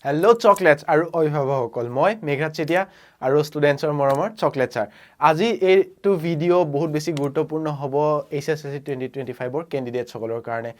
Hello chocolates আৰু অভিভাৱকসকল মই মেঘৰাজ চেতিয়া আৰু ষ্টুডেন্টছৰ মৰমৰ চকলেট ছাৰ আজি এইটো ভিডিঅ' বহুত বেছি গুৰুত্বপূৰ্ণ হ'ব SHLC 2025 ৰ কেণ্ডিডেটসকলৰ কাৰণে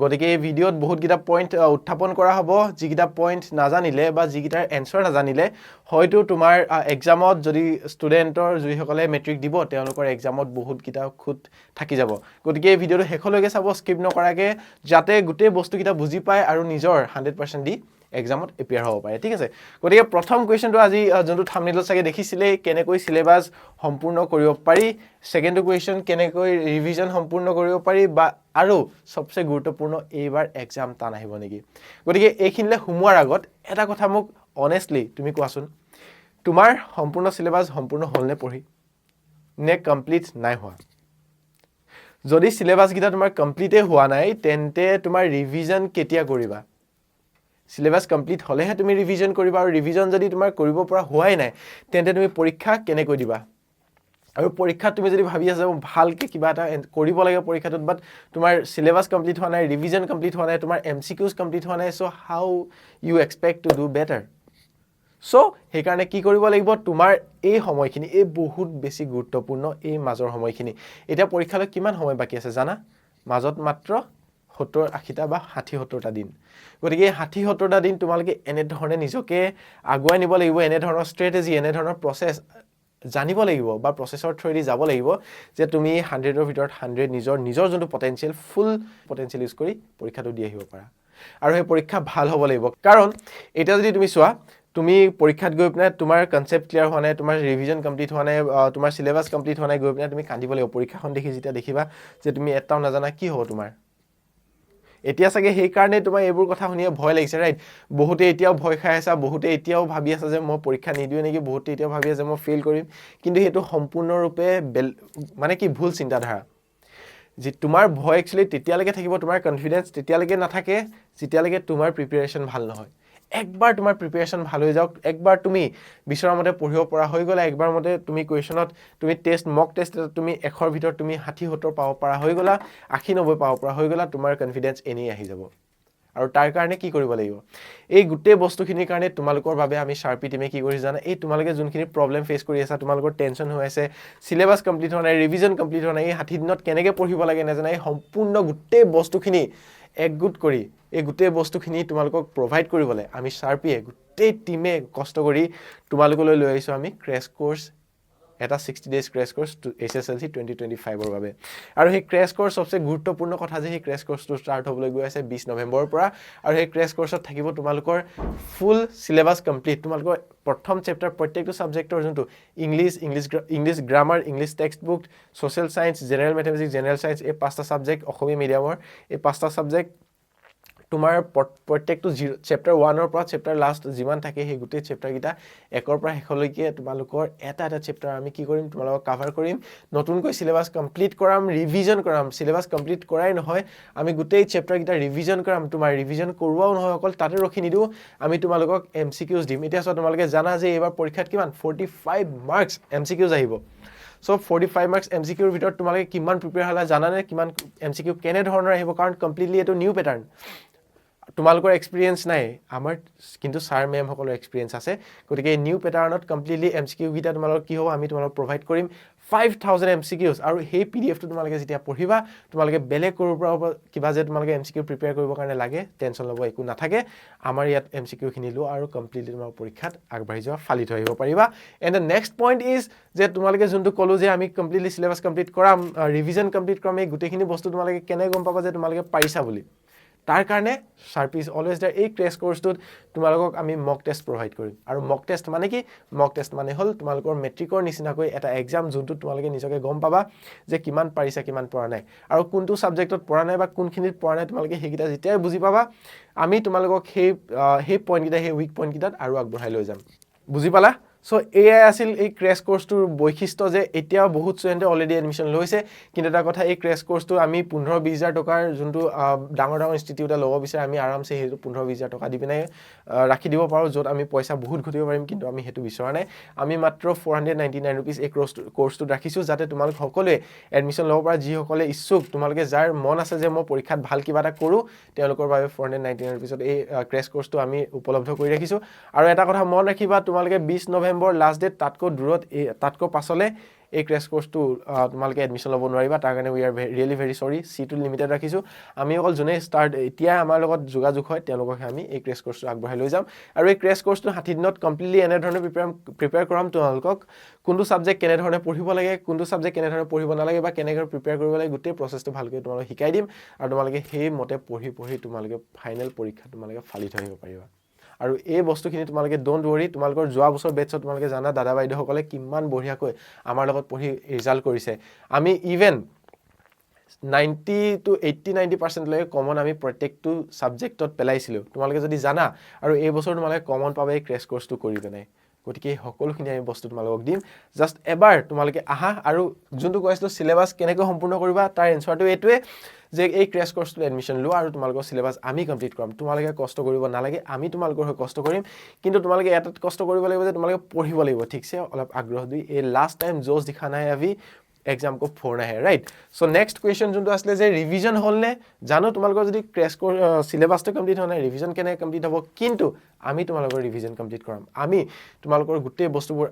গতিকে এই ভিডিঅ'ত বহুত কিটা পইণ্ট উত্থাপন কৰা হ'ব যিকিটা পইণ্ট নাজানিলে বা যিকিটাৰ এনসাৰ নাজানিলে হয়তো তোমাৰ এক্সামত যদি ষ্টুডেন্টৰ যিসকলে মেট্ৰিক দিব তেওঁলোকৰ এক্সামত বহুত কিটা খুঁত থাকি যাব গতিকে এই ভিডিঅ'টো শেষলৈকে চাব স্কিপ নকৰাকে যাতে গোটেই বস্তুকিটা বুজি পায় আৰু নিজৰ 100% দি এক্সামত এপিয়াৰ হ'ব পাৰে ঠিক আছে গতিকে প্ৰথম কোৱেশ্চনটো আজি যোনটো থাম্বনেইলত চাগে দেখিছিলে কেনেকৈ সিলেবাস সম্পূৰ্ণ কৰিব পাৰি সেকেন্ড কোৱেশ্চন কেনেকৈ ৰিভিজন সম্পূৰ্ণ কৰিব পাৰি বা আৰু সবচে গুৰুত্বপূৰ্ণ এইবাৰ এক্সাম টান আহিব নেকি গতিকে এইখিনিলে সোমোৱাৰ আগত এটা কথা মোক অনেষ্টলি তুমি কোৱাচোন তোমাৰ সম্পূৰ্ণ সিলেবাস সম্পূৰ্ণ হ'লনে পঢ়ি নে কমপ্লিট নাই হোৱা যদি সিলেবাস গিটা তোমাৰ কমপ্লিটে হোৱা নাই তেন্তে তোমাৰ ৰিভিজন কেতিয়া কৰিবা Syllabus complete হলেহে তুমি ৰিভিজন কৰিবা আৰু ৰিভিজন যদি তোমাৰ কৰিব পৰা হোৱাই নাই তেন্তে তুমি পৰীক্ষা কেনেকৈ দিবা আৰু পৰীক্ষা তুমি যদি ভাবি আছা ভালকে কিবা এটা কৰিব লাগে পৰীক্ষাটোত বাট তোমাৰ সিলেবাস কমপ্লিট হোৱা নাই ৰিভিজন কমপ্লিট হোৱা নাই তোমাৰ MCQs কমপ্লিট হোৱা নাই so how you expect to do better so সেই কাৰণে কি কৰিব লাগিব তোমাৰ এই সময়খিনি এই বহুত বেছি গুৰুত্বপূৰ্ণ এই মাজৰ সময়খিনি এটা পৰীক্ষালৈ কিমান সময় বাকি আছে জানা মাজত মাত্ৰ 70-80টা বা 60-70টা দিন গতিকে 60-70টা দিন তোমালকে এনে ধৰণে নিজকে আগুৱাই নিব লাগিব এনে ধৰণৰ ষ্ট্ৰেটেজি এনে ধৰণৰ প্ৰসেস জানিব লাগিব বা প্ৰসেসৰ থ্ৰুদি যাব লাগিব যে তুমি 100 ৰ ভিতৰত 100 নিজৰ যোনটো পটেনশিয়াল ফুল পটেনশিয়াল ইউজ কৰি পৰীক্ষাটো দি আহিব পাৰা আৰু এই পৰীক্ষা ভাল হ'ব লাগিব কাৰণ এটা যদি তুমি চোৱা তুমি পৰীক্ষাত গৈ পিনে তোমাৰ কনসেপ্ট ক্লিয়াৰ হোৱা নাই তোমাৰ ৰিভিজন কমপ্লিট হোৱা নাই তোমাৰ সিলেবাস কমপ্লিট হোৱা নাই গৈ পিনে তুমি কান্দিব লাগিব পৰীক্ষাখন দেখি যেতিয়া দেখিবা যে তুমি এটাও নাজানা কি হ'ব তোমাৰ এতিয়া সাগে সেই কাৰণে তোমাৰ এইবোৰ কথা শুনিয়ে ভয় লাগিছে ৰাইট বহুতে এতিয়াও ভয় খাই আছে বহুতে এতিয়াও ভাবি আছে যে মই পৰীক্ষা নিদিও নেকি বহুতে এতিয়াও ভাবি আছে মই ফেল কৰিম কিন্তু হেতু সম্পূৰ্ণৰূপে মানে কি ভুল চিন্তাধাৰা যে তোমাৰ ভয় একচুয়ালি তেতিয়ালৈকে থাকিব তোমাৰ কনফিডেন্স তেতিয়ালৈকে নাথাকে যেতিয়ালৈকে তোমাৰ প্ৰিপাৰেচন ভাল নহয় একবাৰ তোমাৰ প্ৰিপাৰেচন ভাল হৈ যাওক একবাৰ তুমি বিচৰা মতে পঢ়িব পৰা হৈ গলা একবাৰ মতে তুমি কোৱেশ্চনত তুমি টেষ্ট মক টেষ্ট তুমি 100 ভিতৰত তুমি 60-70 পাব পৰা হৈ গলা 80-90 পাব পৰা হৈ গলা তোমাৰ কনফিডেন্স এনেই আহি যাব আৰু তাৰ কাৰণে কি কৰিব লাগিব এই গুটে বস্তুখিনিৰ কাৰণে তোমালোকৰ বাবে আমি শাৰ্পি টিমে কি কৰি জানা এই তোমালোকে যোনখিনি প্ৰবলেম ফেস কৰি আছা তোমালোকৰ টেনচন হৈ আছে সিলেবাস কমপ্লিট হোৱা নাই ৰিভিজন কমপ্লিট হোৱা নাই এই 60 দিনত কেনেকৈ পঢ়িব লাগে নাজানা এই সম্পূৰ্ণ গুটে বস্তুখিনি একগুট কৰি এই গুটে বস্তুখিনি তোমালোকক প্ৰভাইড কৰিবলে আমি শাৰ্পিয়ে গুটে টিমে কষ্ট কৰি তোমালোকলৈ লৈ আহিছো আমি ক্ৰেশ কোৰ্স এটা 60 ডেজ ক্ৰেশ কোৰ্স SSLC 2025 ৰ বাবে আৰু এই ক্ৰেশ কোৰ্স সবচে গুৰুত্বপূৰ্ণ কথা যে এই ক্ৰেশ কোৰ্সটো ষ্টাৰ্ট হ'বলৈ গৈ আছে 20 নৱেম্বৰৰ পৰা আৰু এই ক্ৰেশ কোৰ্সত থাকিব তোমালোকৰ ফুল সিলেবাস কমপ্লিট তোমালোকৰ প্ৰথম চেপ্টাৰ প্ৰত্যেকটো সাবজেক্টৰ যোনটো English grammar English text book social science general mathematics general science এই পাঁচটা সাবজেক্ট অসমীয়া মিডিয়ামৰ এই পাঁচটা সাবজেক্ট তোমাৰ প্ৰত্যেকটো চেপ্টাৰ 1 ৰ পৰা চেপ্টাৰ লাষ্ট যিমান থাকে সেই গুটে চেপ্টাৰ গিটা একৰ পৰা শেষলৈকে তোমালোকৰ এটা চেপ্টাৰ আমি কি কৰিম তোমালোকক কভাৰ কৰিম নতুনকৈ সিলেবাস কমপ্লিট কৰাম ৰিভিজন কৰাম সিলেবাস কমপ্লিট কৰাই নহয় আমি গুটে চেপ্টাৰ গিটা ৰিভিজন কৰাম তোমাৰ ৰিভিজন কৰোৱাও নহয় অকল তাতে ৰখি নিদিও আমি তোমালোকক MCQs দিম এতিয়া সব তোমালোকে জানা যে এবাৰ পৰীক্ষাত কিমান 45 মাৰ্কস MCQs আহিব সো 45 মাৰ্কস MCQ ৰ ভিতৰত তোমালোকে কিমান প্ৰিপেয়াৰ হলা জানানে কিমান MCQ কেনে ধৰণৰ আহিব কাৰণ কমপ্লিটলি এটো নিউ প্যাটাৰ্ন তোমালোকৰ এক্সপেৰিয়েন্স নাই আমাৰ কিন্তু স্যাৰ মেম সকলৰ এক্সপেৰিয়েন্স আছে গতিকে নিউ প্যাটাৰ্নত কমপ্লিটলি MCQ গিটা তোমালোক কি হ'ব আমি তোমালোক প্ৰভাইড কৰিম 5000 MCQs আৰু সেই PDF টো তোমালোকে যেতিয়া পঢ়িবা তোমালোকে বেলেগ কৰবৰ পৰা কিবা যে তোমালোকে MCQ প্ৰিপেয়াৰ কৰিবৰ কাৰণে লাগে টেনচন লব একো নাথাকে আমাৰ ইয়াত MCQ খিনি লো আৰু কমপ্লিটলি তোমাৰ পৰীক্ষাত আগবাঢ়ি যোৱা ফালি থৈ আহিব পাৰিবা and the next point is যে তোমালোকে যোনটো কলো যে আমি কমপ্লিটলি সিলেবাস কমপ্লিট কৰাম ৰিভিজন কমপ্লিট কৰাম এই গুটেখিনি বস্তু তোমালোকে কেনে গম পাবা যে তোমালোকে পাৰিছা বুলি তাৰ কাৰণে শাৰ্পি ইজ অলৱেজ দেয়াৰ এই ক্ৰেশ কোৰ্সটোত তোমালোকক আমি মক টেষ্ট প্ৰভাইড কৰিম আৰু মক টেষ্ট মানে কি মক টেষ্ট মানে হল তোমালোকৰ মেট্ৰিকৰ নিচিনাকৈ এটা এক্সাম যোনটো তোমালোকে নিজকে গম পাবা যে কিমান পাৰিছা কিমান পৰা নাই আৰু কোনটো সাবজেক্টত পৰা নাই বা কোনখিনিত পৰা নাই তোমালোকে হেগিটা যেতিয়া বুজি পাবা আমি তোমালোকক সেই পইণ্ট গিটা সেই উইক পইণ্ট গিটাত আৰু আগবঢ়াই লৈ যাম বুজি পালা সো এআই আছিল এই ক্ৰেশ কোৰ্সটোৰ বৈশিষ্ট্য যে এতিয়া বহুত ষ্টুডেণ্টে অলৰেডি এডমিশ্যন লৈছে কিন্তু এটা কথা এই ক্ৰেশ কোৰ্সটো আমি 15-20 হাজাৰ টকাৰ যোনটো ডাঙৰ ডাঙৰ ইনষ্টিটিউটে ল'ব বিচাৰে আমি আৰামছে সেইটো 15-20 হাজাৰ টকা দি পিনে ৰাখি দিব পাৰোঁ য'ত আমি পইচা বহুত ঘটিব পাৰিম কিন্তু আমি সেইটো বিচৰা নাই আমি মাত্ৰ 499 rupees এই কোৰ্সটোত ৰাখিছোঁ যাতে তোমালোক সকলোৱে এডমিশ্যন ল'ব পৰা যিসকলে ইচ্ছুক তোমালোকে যাৰ মন আছে যে মই পৰীক্ষাত ভাল কিবা এটা কৰোঁ তেওঁলোকৰ বাবে 499 rupees এই ক্ৰেশ কোৰ্সটো আমি উপলব্ধ কৰি ৰাখিছোঁ আৰু এটা কথা মন ৰাখিবা তোমালোকে 20 নৱেম্বৰ লাষ্ট ডেট তাতকৈ দূৰত তাতকৈ পাছলে এই ক্ৰেশ কোৰ্সটো তোমালোকে এডমিশ্যন ল'ব নোৱাৰিবা তাৰ কাৰণে উই আৰ ৰিয়েলি ভেৰি সৰি সিটো লিমিটেড ৰাখিছোঁ আমি অকল যোনে ষ্টাৰ্ট এতিয়া আমাৰ লগত যোগাযোগ হয় তেওঁলোককহে আমি এই ক্ৰেশ কোৰ্সটো আগবঢ়াই লৈ যাম আৰু এই ক্ৰেশ কোৰ্সটো 60 দিনত কমপ্লিটলি এনেধৰণে প্ৰিপেয়াৰ কৰাম তোমালোকক কোনটো সাবজেক্ট কেনেধৰণে পঢ়িব লাগে কোনটো সাবজেক্ট কেনেধৰণে পঢ়িব নালাগে বা কেনেকৈ প্ৰিপেয়াৰ কৰিব লাগে গোটেই প্ৰচেছটো ভালকৈ তোমালোকক শিকাই দিম আৰু তোমালোকে সেই মতে পঢ়ি তোমালোকে ফাইনেল পৰীক্ষা তোমালোকে ফালি থৈ আহিব পাৰিবা আৰু এই বস্তুখিনি তোমালোকে ডোন্ট ওয়াৰি তোমালোকৰ যোৱা বছৰ বেটছত তোমালোকে জানা দাদা বাইদেউসকলে কিমান বঢ়িয়াকৈ আমাৰ লগত পঢ়ি ৰিজাল্ট কৰিছে আমি ইভেন 90 to 80-90% লৈকে কমন আমি প্ৰত্যেকটো সাবজেক্টত পেলাইছিলোঁ তোমালোকে যদি জানা আৰু এই বছৰ তোমালোকে কমন পাবে এই ক্ৰেশ কোৰ্সটো কৰি পিনে গতিকে সকলোখিনি আমি বস্তু তোমালোকক দিম জাস্ট এবাৰ তোমালোকে আহা আৰু যোনটো কৈছিলোঁ সিলেবাস কেনেকৈ সম্পূৰ্ণ কৰিবা তাৰ এনসাৰটো এইটোৱে যে এই ক্ৰেশ কোৰ্সটো এডমিশ্যন লোৱা আৰু তোমালোকৰ সিলেবাস আমি কমপ্লিট কৰাম তোমালোকে কষ্ট কৰিব নালাগে আমি তোমালোকৰ হৈ কষ্ট কৰিম কিন্তু তোমালোকে এটাত কষ্ট কৰিব লাগিব যে তোমালোকে পঢ়িব লাগিব ঠিকছে অলপ আগ্ৰহ দি এই লাষ্ট টাইম জোশ দিখানা হে আভি एग्जाम को फोड़ना है राइट सो नेक्स्ट क्वेश्चन जो आसले जे रिविजन हल ने जानो तुम्हारे जो क्रेश कोर्स सिलेबास तो कमप्लीट होना रिविजन केने कमप्लीट हबो किंतु आमी तुम्हारे रिविजन कमप्लीट कराम आमी तुम्हारे गुटे बस्तुबोर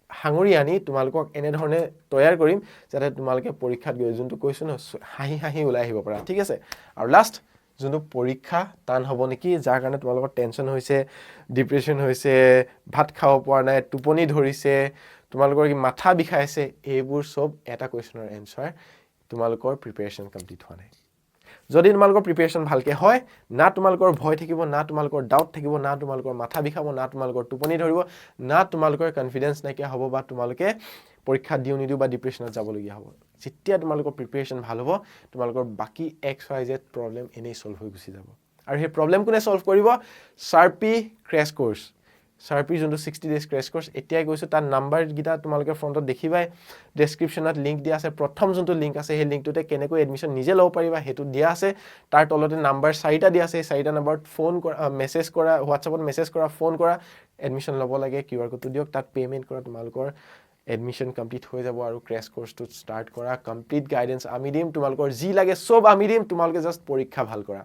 हांगुरी आनी तुम्हालोকক एने धरणे तयार करिम जाते तुम्हालोके परीक्षात गय जोंतु কৈছো न हाहि हाहि उলাই আহিব পাৰা ঠিক আছে আৰু লাষ্ট जोंतु परीक्षा टान हबो नेকি যাৰ কাৰণে তোমালোকৰ টেনশন হৈছে ডিপ্ৰেছন হৈছে ভাত খাও পোৱা নাই টোপনি ধৰিছে তোমালোকৰ কি মাথা বিষাইছে এইবোৰ সব এটা কোৱেশ্চনৰ এনসাৰ তোমালোকৰ প্ৰিপাৰেচন কমপ্লিট হোৱা নাই যদি তোমালোকৰ প্ৰিপাৰেচন ভালকে হয় না তোমালোকৰ ভয় থাকিব না তোমালোকৰ ডাউট থাকিব না তোমালোকৰ মাথা বিষাব না তোমালোকৰ টোপনি ধৰিব না তোমালোকৰ কনফিডেন্স নাইকিয়া হ'ব বা তোমালোকে পৰীক্ষা দিও নিদিও বা ডিপ্ৰেছনত যাবলগীয়া হ'ব যেতিয়া তোমালোকৰ প্ৰিপাৰেচন ভাল হ'ব তোমালোকৰ বাকি XYZ প্ৰবলেম এনেই সলভ হৈ গুচি যাব আৰু সেই প্ৰবলেম কোনে সলভ কৰিব SHARPY ক্ৰেশ কোৰ্স SHARPY যোনটো 60 days ক্ৰেশ কোৰ্স এতিয়াই কৈছো তাৰ নাম্বাৰ গিটা তোমালোকে ফ্ৰন্টত দেখিবাই ডেসক্ৰিপচনত লিংক দিয়া আছে প্ৰথম যোনটো লিংক আছে সেই লিংকটোতে কেনেকৈ এডমিশন নিজে লব পাৰিবা হেতু দিয়া আছে তাৰ তলতে নাম্বাৰ 4টা দিয়া আছে 4টা নাম্বাৰত ফোন কৰা মেসেজ কৰা WhatsAppত মেসেজ কৰা ফোন কৰা এডমিশন লব লাগে QR কোডটো দিয়ক তাত পেমেন্ট কৰা তোমালোকৰ এডমিশন কমপ্লিট হৈ যাব আৰু ক্ৰেশ কোৰ্সটো ষ্টাৰ্ট কৰা কমপ্লিট গাইডেন্স আমি দিম তোমালোকৰ যি লাগে সব আমি দিম তোমালোকে জাস্ট পৰীক্ষা ভাল কৰা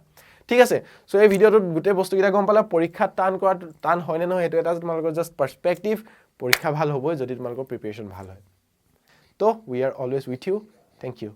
ঠিক আছে সো এই ভিডিওটো গুটে বস্তু কিটা গম পালা পৰীক্ষা টান কৰা টান হয় নে নহয় এটো এটা তোমালোকৰ জাস্ট পাৰ্সপেক্টিভ পৰীক্ষা ভাল হ'ব যদি তোমালোকৰ প্ৰিপাৰেচন ভাল হয় তো we are always with you thank U